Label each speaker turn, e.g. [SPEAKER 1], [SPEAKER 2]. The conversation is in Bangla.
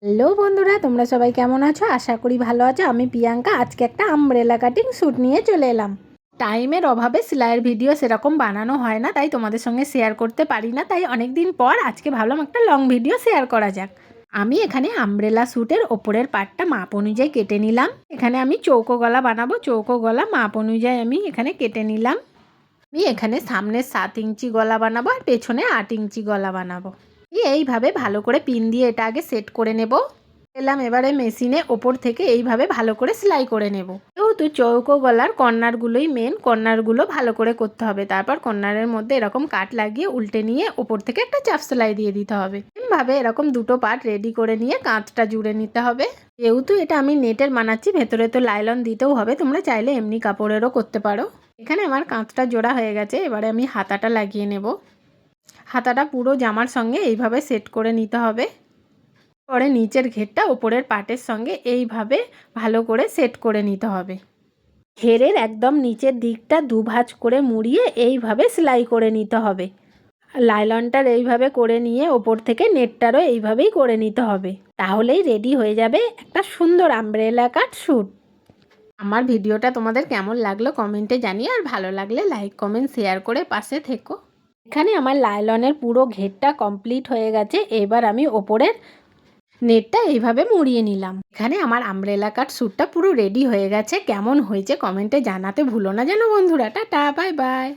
[SPEAKER 1] হ্যালো বন্ধুরা, তোমরা সবাই কেমন আছো? আশা করি ভালো আছো। আমি প্রিয়াঙ্কা। আজকে একটা আমব্রেলা কাটিং স্যুট নিয়ে চলে এলাম। টাইমের অভাবে সেলাইয়ের ভিডিও সেরকম বানানো হয় না, তাই তোমাদের সঙ্গে শেয়ার করতে পারি না। তাই অনেক দিন পর আজকে ভাবলাম একটা লং ভিডিও শেয়ার করা যাক। আমি এখানে আমব্রেলা স্যুটের ওপরের পার্টটা মাপ অনুযায়ী কেটে নিলাম। এখানে আমি চৌকো গলা বানাবো, চৌকো গলা মাপ অনুযায়ী আমি এখানে কেটে নিলাম। আমি এখানে সামনে 7 ইঞ্চি গলা বানাবো আর পেছনে 8 ইঞ্চি গলা বানাবো। এইভাবে ভালো করে পিন দিয়ে এটা আগে সেট করে নেব। এবারে মেশিনে ওপর থেকে এইভাবে ভালো করে সেলাই করে নেব। যেহেতু চৌকো গলার কর্নারগুলোই মেন, কর্নারগুলো ভালো করে করতে হবে। তারপর কর্নারের মধ্যে এরকম কাট লাগিয়ে উল্টে নিয়ে ওপর থেকে একটা চাপ সেলাই দিয়ে দিতে হবে। এইভাবে এরকম দুটো পার্ট রেডি করে নিয়ে কাঁধটা জুড়ে নিতে হবে। যেহেতু এটা আমি নেটের বানাচ্ছি, ভেতরে তো লাইলন দিতেও হবে, তোমরা চাইলে এমনি কাপড়েরও করতে পারো। এখানে আমার কাঁধটা জোড়া হয়ে গেছে। এবারে আমি হাতাটা লাগিয়ে নেব। হাতাটা পুরো জামার সঙ্গে এইভাবে সেট করে নিতে হবে। পরে নিচের ঘেরটা ওপরের পার্টের সঙ্গে এইভাবে ভালো করে সেট করে নিতে হবে। ঘেরের একদম নিচের দিকটা দুভাঁজ করে মুড়িয়ে এইভাবে সেলাই করে নিতে হবে। লাইলনটার এইভাবে করে নিয়ে ওপর থেকে নেটটারও এইভাবেই করে নিতে হবে। তাহলেই রেডি হয়ে যাবে একটা সুন্দর আমব্রেলা কাট স্যুট। আমার ভিডিওটা তোমাদের কেমন লাগলো কমেন্টে জানিয়ে, আর ভালো লাগলে লাইক কমেন্ট শেয়ার করে পাশে থেকো। এখানে আমার লাইলনের পুরো ঘেরটা কমপ্লিট হয়ে গেছে। এবার আমি ওপরের নেটটা এইভাবে মুড়িয়ে নিলাম। এখানে আমার আমব্রেলা কাট স্যুটটা পুরো রেডি হয়ে গেছে। কেমন হয়েছে কমেন্টে জানাতে ভুলো না যেন বন্ধুরা। Tata, bye bye.